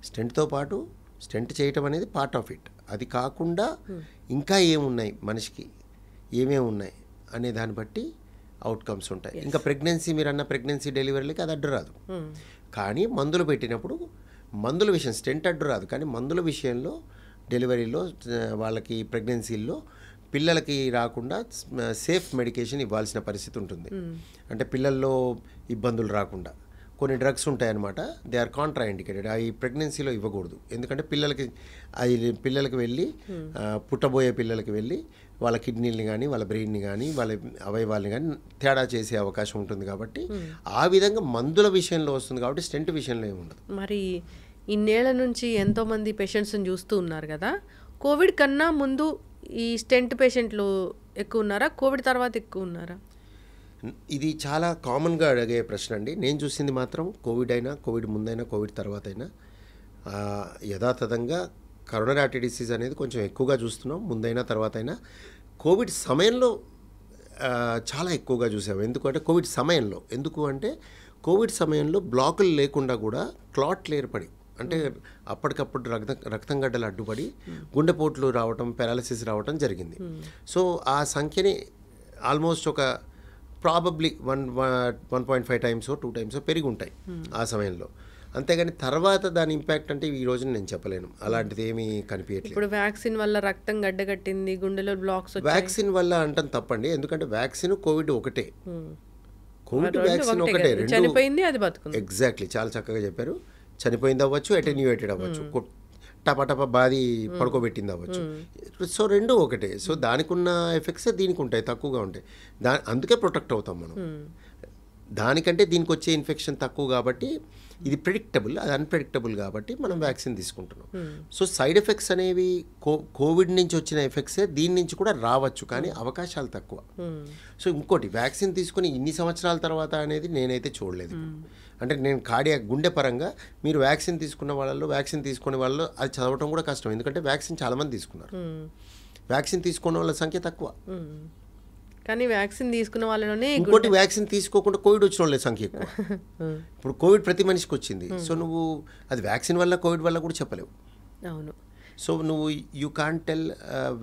స్టెంట్తో పాటు స్టెంట్ చేయటం అనేది పార్ట్ ఆఫ్ ఇట్. అది కాకుండా ఇంకా ఏమున్నాయి మనిషికి, ఏమేమి ఉన్నాయి అనే దాన్ని బట్టి అవుట్కమ్స్ ఉంటాయి. ఇంకా ప్రెగ్నెన్సీ, మీరు అన్న ప్రెగ్నెన్సీ డెలివరీలకి అది అడ్డు రాదు. కానీ మందులు పెట్టినప్పుడు మందుల విషయం, స్టెంట్ అడ్డు రాదు, కానీ మందుల విషయంలో డెలివరీలో వాళ్ళకి ప్రెగ్నెన్సీల్లో పిల్లలకి రాకుండా సేఫ్ మెడికేషన్ ఇవ్వాల్సిన పరిస్థితి ఉంటుంది. అంటే పిల్లల్లో ఇబ్బందులు రాకుండా కొన్ని డ్రగ్స్ ఉంటాయన్నమాట, దే ఆర్ కాంట్రా ఇండికేటెడ్, అవి ప్రెగ్నెన్సీలో ఇవ్వకూడదు. ఎందుకంటే పిల్లలకి వెళ్ళి పుట్టబోయే పిల్లలకి వెళ్ళి వాళ్ళ కిడ్నీని కానీ వాళ్ళ బ్రెయిన్ని కానీ వాళ్ళ అవయవాల్ని కానీ తేడా చేసే అవకాశం ఉంటుంది. కాబట్టి ఆ విధంగా మందుల విషయంలో వస్తుంది, కాబట్టి స్టెంట్ విషయంలో ఏమి ఉండదు. మరి ఇన్నేళ్ల నుంచి ఎంతోమంది పేషెంట్స్ని చూస్తూ ఉన్నారు కదా, కోవిడ్ కన్నా ముందు ఈ స్టెంట్ పేషెంట్లు ఎక్కువ ఉన్నారా, కోవిడ్ తర్వాత ఎక్కువ ఉన్నారా? ఇది చాలా కామన్గా అడిగే ప్రశ్న అండి. నేను చూసింది మాత్రం కోవిడ్ అయినా, కోవిడ్ ముందైనా, కోవిడ్ తర్వాత అయినా యథాతథంగా కరోనరీ ఆర్టరీ డిసీజ్ అనేది కొంచెం ఎక్కువగా చూస్తున్నాం, ముందైనా తర్వాత అయినా. కోవిడ్ సమయంలో చాలా ఎక్కువగా చూసాం. ఎందుకంటే కోవిడ్ సమయంలో బ్లాకులు లేకుండా కూడా క్లాట్లు ఏర్పడి, అంటే అప్పటికప్పుడు రక్తం గడ్డలు అడ్డుపడి గుండెపోట్లు రావటం, పారాలిసిస్ రావటం జరిగింది. సో ఆ సంఖ్యని ఆల్మోస్ట్ ఒక ప్రాబబ్లీ 1.5 times 2 times పెరిగి ఉంటాయి ఆ సమయంలో. అంతేగాని తర్వాత దాని ఇంపాక్ట్ అంటే ఈ రోజున నేను చెప్పలేను, అలాంటిది ఏమీ కనిపించట్లేదు. ఇప్పుడు వ్యాక్సిన్ వల్ల రక్తం గడ్డగట్టింది, గుండెలో బ్లాక్స్ వచ్చాయి. వ్యాక్సిన్ వల్ల అంటాం తప్పండి, ఎందుకంటే వ్యాక్సిన్ కోవిడ్ ఒకటే, కోవిడ్ వ్యాక్సిన్ ఒకటే, చనిపోయింది, అది బతుకుంది. ఎగ్జాక్ట్లీ, చాలా చక్కగా చెప్పారు. చనిపోయింది అవ్వచ్చు, అటెన్యూయేటెడ్ అవ్వచ్చు, టపా బాది పడుకోబెట్టింది అవ్వచ్చు. సో రెండు ఒకటే. సో దానికి ఉన్న ఎఫెక్ట్స్ దీనికి ఉంటాయి, తక్కువగా ఉంటాయి. అందుకే ప్రొటెక్ట్ అవుతాం మనం. దానికంటే దీనికి వచ్చే ఇన్ఫెక్షన్ తక్కువ కాబట్టి ఇది ప్రెడిక్టబుల్, అది అన్ప్రెడిక్టబుల్ కాబట్టి మనం వ్యాక్సిన్ తీసుకుంటున్నాం. సో సైడ్ ఎఫెక్ట్స్ అనేవి కోవిడ్ నుంచి వచ్చిన ఎఫెక్ట్సే దీని నుంచి కూడా రావచ్చు, కానీ అవకాశాలు తక్కువ. సో ఇంకోటి, వ్యాక్సిన్ తీసుకుని ఇన్ని సంవత్సరాల తర్వాత అనేది నేనైతే చూడలేదు. అంటే నేను కార్డియాక్ గుండె పరంగా మీరు వ్యాక్సిన్ తీసుకున్న వాళ్ళలో, వ్యాక్సిన్ తీసుకునే వాళ్ళలో అది చదవటం కూడా కష్టం, ఎందుకంటే వ్యాక్సిన్ చాలామంది తీసుకున్నారు, వ్యాక్సిన్ తీసుకున్న వాళ్ళ సంఖ్య తక్కువ. కానీ వ్యాక్సిన్ తీసుకున్న వాళ్ళలోనే ఇంకోటి, వ్యాక్సిన్ తీసుకోకుండా కోవిడ్ వచ్చిన వాళ్ళ సంఖ్య ఎక్కువ. ఇప్పుడు కోవిడ్ ప్రతి మనిషికి వచ్చింది, సో నువ్వు అది వ్యాక్సిన్ వల్ల కోవిడ్ వల్ల కూడా చెప్పలేవు. అవును. సో నువ్వు you can't tell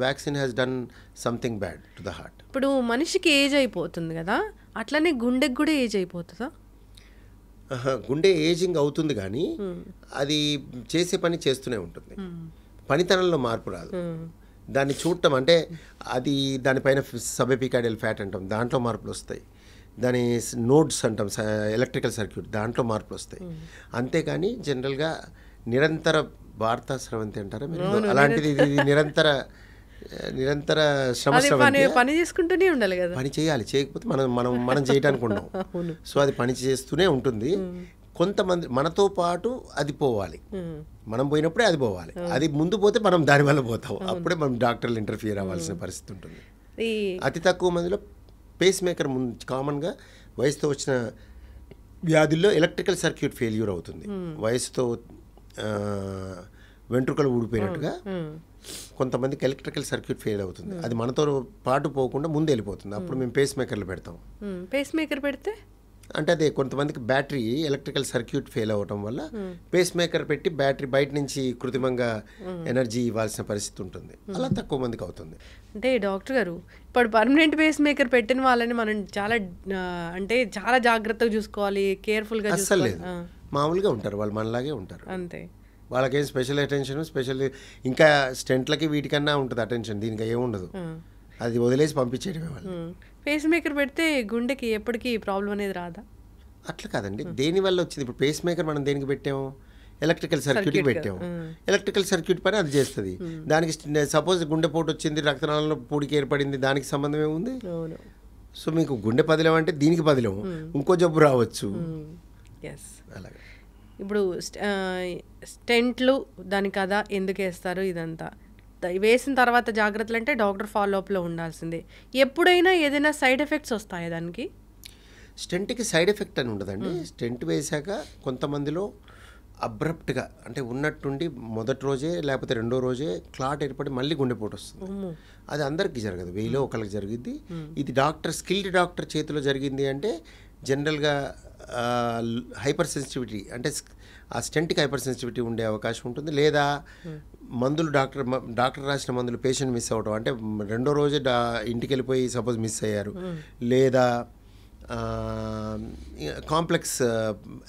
vaccine has done something bad to the heart. ఇప్పుడు మనిషికి ఏజ్ అయిపోతుంది కదా, అట్లనే గుండెకి కూడా ఏజ్ అయిపోతుందా? గుండె ఏజింగ్ అవుతుంది, కానీ అది చేసే పని చేస్తూనే ఉంటుంది, పనితనంలో మార్పు రాదు. దాన్ని చూడటం అంటే అది దానిపైన సబెపికాడియల్ ఫ్యాట్ అంటాం, దాంట్లో మార్పులు వస్తాయి. దాని నోడ్స్ అంటాం, ఎలక్ట్రికల్ సర్క్యూట్, దాంట్లో మార్పులు వస్తాయి. అంతేకాని జనరల్గా నిరంతర వార్తా స్రవంతి అంటారా మీరు, అలాంటిది ఇది నిరంతర శ్రమ స్రవంతి. పని చేసుకుంటూనే ఉండాలి కదా, పని చేయాలి, చేయకపోతే మనం చేయడానికి ఉన్నాం. సో అది పని చేస్తూనే ఉంటుంది. కొంతమంది మనతో పాటు అది పోవాలి, మనం పోయినప్పుడే అది పోవాలి. అది ముందు పోతే మనం దానివల్ల పోతాం, అప్పుడే మనం డాక్టర్లు ఇంటర్ఫియర్ అవ్వాల్సిన పరిస్థితి ఉంటుంది. అతి తక్కువ మందిలో పేస్ మేకర్ కామన్గా వయసుతో వచ్చిన వ్యాధుల్లో ఎలక్ట్రికల్ సర్క్యూట్ ఫెయిల్యూర్ అవుతుంది. వయసుతో వెంట్రుకలు ఊడిపోయినట్టుగా కొంతమందికి ఎలక్ట్రికల్ సర్క్యూట్ ఫెయిల్ అవుతుంది. అది మనతో పాటు పోకుండా ముందు వెళ్ళిపోతుంది. అప్పుడు మేము పేస్ మేకర్లు పెడతాం. పేస్ మేకర్ పెడితే అంటే అదే కొంతమందికి బ్యాటరీ ఎలక్ట్రికల్ సర్క్యూట్ ఫెయిల్ అవ్వటం వల్ల పేస్ మేకర్ పెట్టి బ్యాటరీ బయట నుంచి కృత్రిమంగా ఎనర్జీ ఇవ్వాల్సిన పరిస్థితి ఉంటుంది. అలా తక్కువ మందికి అవుతుంది. అంటే డాక్టర్ గారు, ఇప్పుడు పర్మనెంట్ పేస్ మేకర్ పెట్టిన వాళ్ళని మనం చాలా జాగ్రత్తగా చూసుకోవాలి, కేర్ఫుల్గా. అస్సలు లేదు, మామూలుగా ఉంటారు వాళ్ళు, మనలాగే ఉంటారు అంతే. వాళ్ళకేం స్పెషల్ అటెన్షన్, ఇంకా స్టెంట్లకి వీటికన్నా ఉంటుంది అటెన్షన్, దీనికి ఏముండదు. అది వదిలేసి పంపించేయడమే వాళ్ళు. పేస్ మేకర్ పెడితే గుండెకి ఎప్పటికీ ప్రాబ్లం అనేది రాదా? అట్లా కాదండి, దేనివల్ల వచ్చింది. ఇప్పుడు పేస్ మేకర్ మనం దేనికి పెట్టాము, ఎలక్ట్రికల్ సర్క్యూట్కి పెట్టాము. ఎలక్ట్రికల్ సర్క్యూట్ పని అది చేస్తుంది. దానికి సపోజ్ గుండెపోటు వచ్చింది, రక్తనాళంలో పూడికి ఏర్పడింది, దానికి సంబంధం ఏముంది? సో మీకు గుండె పదిలం అంటే దీనికి పదిలం, ఇంకో జబ్బు రావచ్చు. అలాగే ఇప్పుడు స్టెంట్లు దాని కదా ఎందుకు వేస్తారు, ఇదంతా వేసిన తర్వాత జాగ్రత్తలు అంటే డాక్టర్ ఫాలోఅప్లో ఉండాల్సిందే. ఎప్పుడైనా ఏదైనా సైడ్ ఎఫెక్ట్స్ వస్తాయా దానికి? స్టెంట్కి సైడ్ ఎఫెక్ట్ అని ఉండదండి. స్టెంట్ వేశాక కొంతమందిలో అబ్రప్ట్గా అంటే ఉన్నట్టుండి మొదటి రోజే లేకపోతే రెండో రోజే క్లాట్ ఏర్పడి మళ్ళీ గుండెపోటు వస్తుంది. అది అందరికీ జరగదు, 1000లో ఒకరికి జరిగింది. ఇది స్కిల్డ్ డాక్టర్ చేతిలో జరిగింది అంటే జనరల్గా హైపర్ సెన్సిటివిటీ అంటే ఆ స్టెంట్కి హైపర్ సెన్సిటివిటీ ఉండే అవకాశం ఉంటుంది. లేదా మందులు డాక్టర్ రాసిన మందులు పేషెంట్ మిస్ అవ్వడం, అంటే రెండో రోజే ఇంటికి వెళ్ళిపోయి సపోజ్ మిస్ అయ్యారు. లేదా కాంప్లెక్స్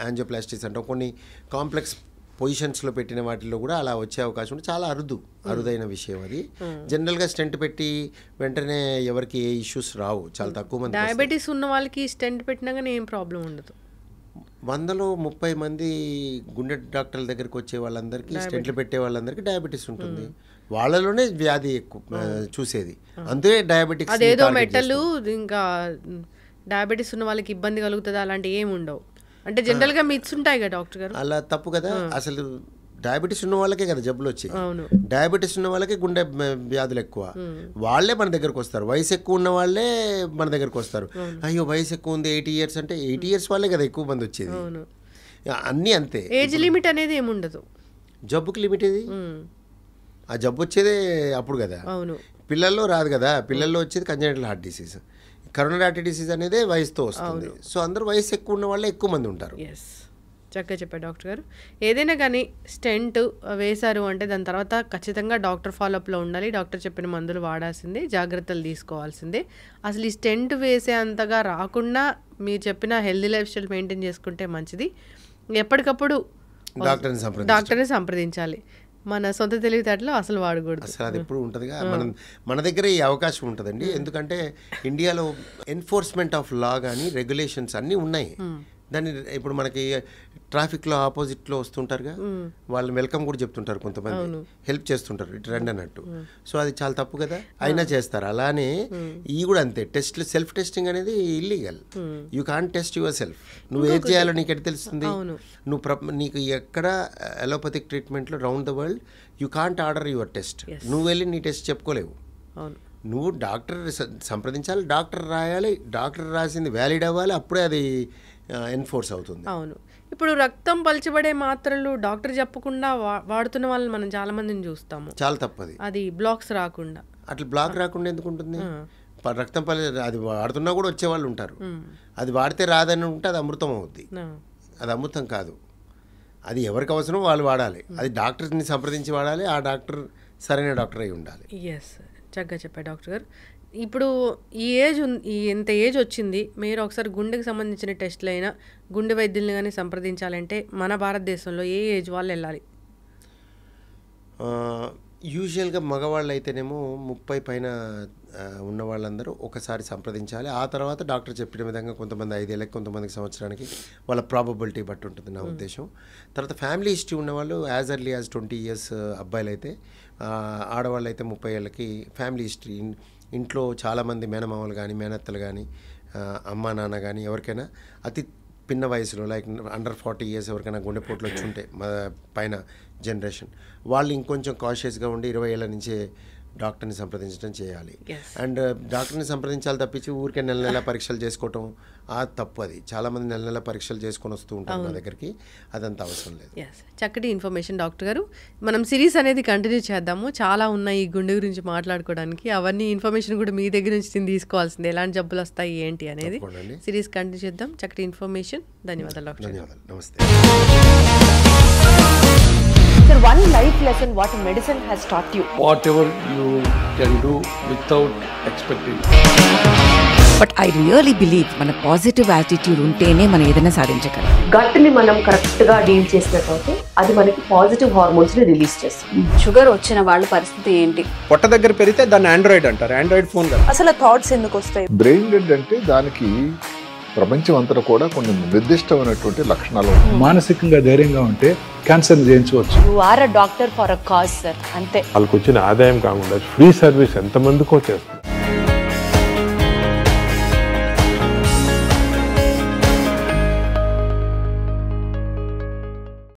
యాంజియోప్లాస్టిస్ అంటాం, కొన్ని కాంప్లెక్స్ పొజిషన్స్లో పెట్టిన వాటిల్లో కూడా అలా వచ్చే అవకాశం ఉంటుంది. చాలా అరుదైన విషయం అది. జనరల్గా స్టెంట్ పెట్టి వెంటనే ఎవరికి ఏ ఇష్యూస్ రావు, చాలా తక్కువ మంది. డయాబెటీస్ ఉన్న వాళ్ళకి స్టెంట్ పెట్టినా కానీ ఏం ప్రాబ్లం ఉండదు. 100లో 30 మంది గుండె డాక్టర్ల దగ్గరికి వచ్చే వాళ్ళందరికీ, స్టెంట్లు పెట్టే వాళ్ళందరికీ డయాబెటీస్ ఉంటుంది. వాళ్ళలోనే వ్యాధి ఎక్కువ చూసేది, అంతే డయాబెటిక్స్. అదేదో మెటల్ ఇంకా డయాబెటీస్ ఉన్న వాళ్ళకి ఇబ్బంది కలుగుతుంది అలాంటివి ఏమి ఉండవు. అంటే జనరల్గా మిత్స్ ఉంటాయి కదా డాక్టర్ గారు, అలా తప్పు కదా. అసలు డయాబెటీస్ ఉన్న వాళ్ళకే కదా జబ్బులు వచ్చాయి. డయాబెటీస్ ఉన్న వాళ్ళకే గుండె వ్యాధులు ఎక్కువ, వాళ్ళే మన దగ్గరకు వస్తారు. వయసు ఎక్కువ ఉన్న వాళ్ళే మన దగ్గరకు వస్తారు. అయ్యో వయసు ఎక్కువ ఉంది 80 years అంటే 80 years వాళ్ళే కదా ఎక్కువ మంది వచ్చేది. అన్నీ అంతే. ఏజ్ లిమిట్ అనేది ఏముండదు, జబ్బుకి లిమిట్ ఏది? ఆ జబ్బు వచ్చేదే అప్పుడు కదా, పిల్లల్లో రాదు కదా. పిల్లల్లో వచ్చేది congenital heart disease, coronary artery disease అనేది వయసుతో వస్తుంది. సో అందరూ వయసు ఎక్కువ ఉన్న వాళ్ళే ఎక్కువ మంది ఉంటారు. చక్కగా చెప్పారు డాక్టర్ గారు. ఏదైనా కానీ స్టెంట్ వేశారు అంటే దాని తర్వాత ఖచ్చితంగా డాక్టర్ ఫాలోఅప్లో ఉండాలి, డాక్టర్ చెప్పిన మందులు వాడాల్సిందే, జాగ్రత్తలు తీసుకోవాల్సిందే. అసలు ఈ స్టెంట్ వేసే అంతగా రాకుండా మీరు చెప్పిన హెల్దీ లైఫ్ స్టైల్ మెయింటైన్ చేసుకుంటే మంచిది. ఎప్పటికప్పుడు డాక్టర్ని సంప్రదించాలి, మన సొంత తెలివితేటలో అసలు వాడకూడదు. అసలు అది ఎప్పుడు ఉంటుందిగా, మన దగ్గర ఈ అవకాశం ఉంటుందండి. ఎందుకంటే ఇండియాలో ఎన్ఫోర్స్మెంట్ ఆఫ్ లా కానీ రెగ్యులేషన్స్ అన్నీ ఉన్నాయి. దాన్ని ఇప్పుడు మనకి ట్రాఫిక్లో ఆపోజిట్లో వస్తుంటారుగా, వాళ్ళు వెల్కమ్ కూడా చెప్తుంటారు, కొంతమంది హెల్ప్ చేస్తుంటారు, ఇటు రండి అన్నట్టు. సో అది చాలా తప్పు కదా, అయినా చేస్తారు. అలానే ఈ కూడా అంతే. సెల్ఫ్ టెస్టింగ్ అనేది illegal. You can't test yourself. నువ్వు ఏం చేయాలో నీకు ఎట్లా తెలుస్తుంది? నీకు ఎక్కడ అలోపతిక్ ట్రీట్మెంట్లో round the world you can't order your test. నువ్వు వెళ్ళి నీ టెస్ట్ చెప్పుకోలేవు. నువ్వు డాక్టర్ సంప్రదించాలి, డాక్టర్ రాయాలి, డాక్టర్ రాసింది వ్యాలిడ్ అవ్వాలి, అప్పుడే అది ఎన్ఫోర్స్ అవుతుంది. అవును. ఇప్పుడు రక్తం పలచబడే మాత్రలు డాక్టర్ చెప్పకుండా వాడుతున్న వాళ్ళని మనం చాలా మందిని చూస్తాము. చాలా తప్పది. అది బ్లాక్స్ రాకుండా. అట్లా బ్లాక్ రాకుండా ఎందుకు ఉంటుంది? రక్తం అది వాడుతున్నా కూడా వచ్చేవాళ్ళు ఉంటారు. అది వాడితే రాదని ఉంటే అది అమృతం అవుద్ది. అది అమృతం కాదు. అది ఎవరికి అవసరం వాళ్ళు వాడాలి. అది డాక్టర్ని సంప్రదించి వాడాలి. ఆ డాక్టర్ సరైన డాక్టర్ అయి ఉండాలి. చక్కగా చెప్పారు డాక్టర్ గారు. ఇప్పుడు ఎంత ఏజ్ వచ్చింది, మీరు ఒకసారి గుండెకి సంబంధించిన టెస్టులు అయినా గుండె వైద్యుల్ని కానీ సంప్రదించాలంటే మన భారతదేశంలో ఏ ఏజ్ వాళ్ళు వెళ్ళాలి? యూజువల్గా మగవాళ్ళు అయితేనేమో 30 పైన ఉన్న వాళ్ళందరూ ఒకసారి సంప్రదించాలి. ఆ తర్వాత డాక్టర్ చెప్పిన విధంగా కొంతమంది 5 ఏళ్ళకి, కొంతమందికి సంవత్సరానికి, వాళ్ళ ప్రాబబిలిటీ బట్టి ఉంటుంది నా ఉద్దేశం. తర్వాత ఫ్యామిలీ హిస్టరీ ఉన్నవాళ్ళు యాజ్ ఎర్లీ యాజ్ 20 ఇయర్స్ అబ్బాయిలు అయితే, ఆడవాళ్ళు అయితే 30 ఏళ్ళకి ఫ్యామిలీ హిస్టరీ, ఇంట్లో చాలామంది మేనమామలు కానీ, మేనత్తలు కానీ, అమ్మా నాన్న కానీ ఎవరికైనా అతి పిన్న వయసులో లైక్ అండర్ 40 ఇయర్స్ ఎవరికైనా గుండెపోట్లు వచ్చి ఉంటే పైన జనరేషన్ వాళ్ళు ఇంకొంచెం కాషియస్గా ఉండి 20 ఏళ్ళ నుంచే డాక్టర్ని సంప్రదించడం చేయాలి. అండ్ డాక్టర్ని సంప్రదించాలి తప్పించి ఊరికే నెల నెల పరీక్షలు చేసుకోవటం తప్పు. అది చాలామంది నెల నెల పరీక్షలు చేసుకొని వస్తూ ఉంటారు మా దగ్గరికి, అదంతా అవసరం లేదు. చక్కటి ఇన్ఫర్మేషన్ డాక్టర్ గారు. మనం సిరీస్ అనేది కంటిన్యూ చేద్దాము, చాలా ఉన్నాయి ఈ గుండె గురించి మాట్లాడుకోవడానికి. అవన్నీ ఇన్ఫర్మేషన్ కూడా మీ దగ్గర నుంచి తీసుకోవాల్సింది, ఎలాంటి జబ్బులు వస్తాయి ఏంటి అనేది. సిరీస్ కంటిన్యూ చేద్దాం. చక్కటి ఇన్ఫర్మేషన్. ధన్యవాదాలు డాక్టర్. ధన్యవాదాలు. నమస్తే. Sir, one life lesson what medicine has taught you. Whatever you can do without expecting. But I really believe మన పాజిటివ్ యాటిట్యూడ్ ఉంటేనే మనం ఏదైనా సాధించగలం. గట్ ని మనం కరెక్ట్ గా డీల్ చేసినట్లయితే అది మనకి పాజిటివ్ హార్మోన్స్ ని రిలీజ్ చేస్తుంది. షుగర్ వచ్చిన వాళ్ళ పరిస్థితి ఏంటి? పొట్ట దగ్గర పెరిగితే దాన్ని ఆండ్రాయిడ్ అంటారు, ఆండ్రాయిడ్ ఫోన్ కదా. అసలు థాట్స్ ఎందుకు వస్తాయి? బ్రెయిన్ డెడ్ అంటే దానికి ప్రపంచం అంతా కూడా కొన్ని నిర్దిష్టమైనటువంటి లక్షణాలు. మానసికంగా ధైర్యంగా ఉంటే క్యాన్సర్ జయించవచ్చు. You are a doctor for a cause sir, అంతే. వాళ్ళకి వచ్చిన ఆదాయం కాకుండా ఫ్రీ సర్వీస్ ఎంతమందికో చేస్తారు.